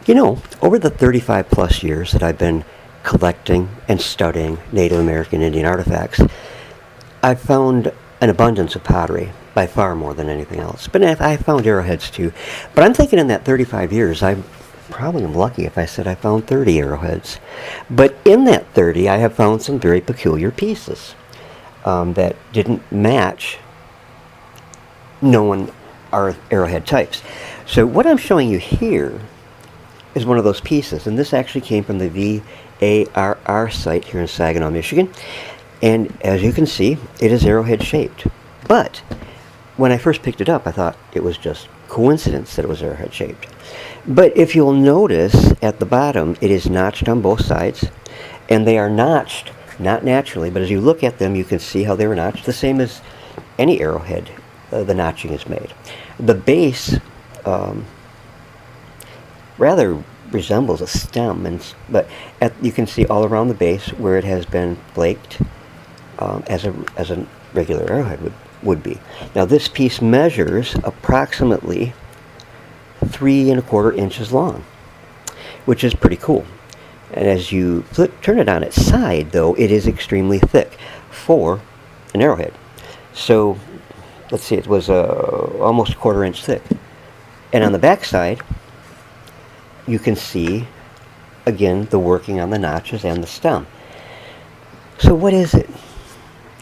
Over the 35 plus years that I've been collecting and studying Native American Indian artifacts, I've found an abundance of pottery, by far more than anything else. But I found arrowheads too. But I'm thinking in that 35 years, I probably am lucky if I said I found 30 arrowheads. But in that 30, I have found some very peculiar pieces that didn't match known arrowhead types. So what I'm showing you here is one of those pieces, and this actually came from the VARR site here in Saginaw, Michigan. And as you can see, it is arrowhead shaped. But when I first picked it up, I thought it was just coincidence that it was arrowhead shaped. But if you'll notice at the bottom, it is notched on both sides, and they are notched, not naturally, but as you look at them, you can see how they were notched, the same as any arrowhead, the notching is made. The base rather resembles a stem, but you can see all around the base where it has been flaked as a regular arrowhead would be. Now this piece measures approximately 3¼ inches long, which is pretty cool. And as you turn it on its side, though, it is extremely thick for an arrowhead. So let's see, it was almost 1/4 inch thick. And on the back side, you can see, again, the working on the notches and the stem. So what is it?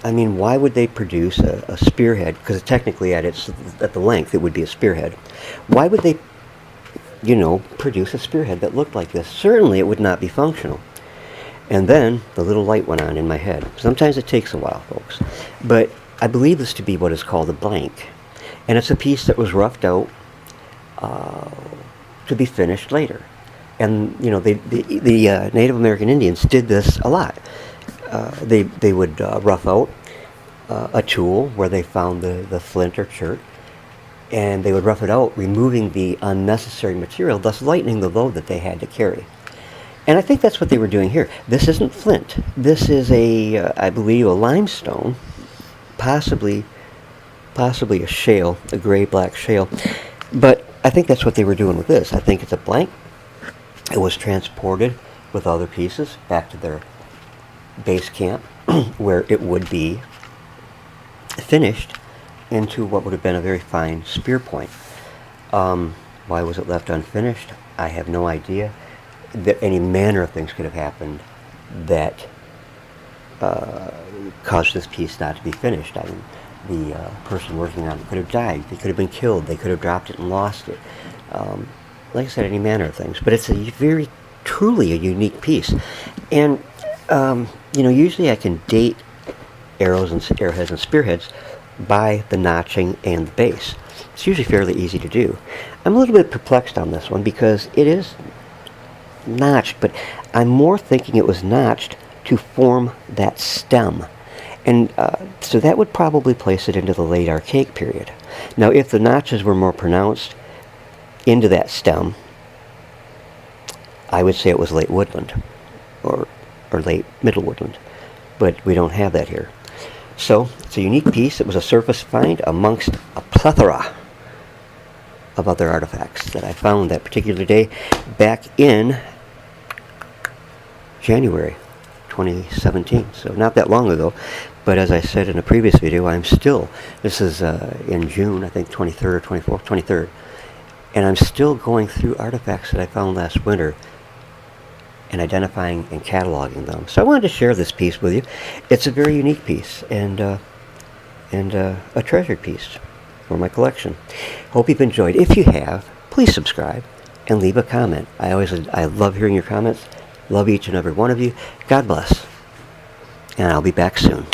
I mean, why would they produce a spearhead? Because technically at the length, it would be a spearhead. Why would they, produce a spearhead that looked like this? Certainly it would not be functional. And then the little light went on in my head. Sometimes it takes a while, folks. But I believe this to be what is called a blank. And it's a piece that was roughed out to be finished later. And, the Native American Indians did this a lot. They would rough out a tool where they found the flint or chert, and they would rough it out, removing the unnecessary material, thus lightening the load that they had to carry. And I think that's what they were doing here. This isn't flint. This is I believe, a limestone, possibly a shale, a gray-black shale. But I think that's what they were doing with this. I think it's a blank. It was transported with other pieces back to their base camp, where it would be finished into what would have been a very fine spear point. Why was it left unfinished? I have no idea. That any manner of things could have happened that caused this piece not to be finished. I mean, the person working on it could have died. They could have been killed. They could have dropped it and lost it. Like I said, any manner of things. But it's truly a unique piece. And usually I can date arrowheads and spearheads by the notching and the base. It's usually fairly easy to do. I'm a little bit perplexed on this one because it is notched, but I'm more thinking it was notched to form that stem. And so that would probably place it into the late Archaic period. Now, if the notches were more pronounced into that stem, I would say it was late woodland or late middle woodland, but we don't have that here. So it's a unique piece. It was a surface find amongst a plethora of other artifacts that I found that particular day back in January 2017. So not that long ago. But as I said in a previous video, this is in June, I think 23rd or 24th, 23rd. And I'm still going through artifacts that I found last winter and identifying and cataloging them. So I wanted to share this piece with you. It's a very unique piece and a treasured piece for my collection. Hope you've enjoyed. If you have, please subscribe and leave a comment. I love hearing your comments. Love each and every one of you. God bless. And I'll be back soon.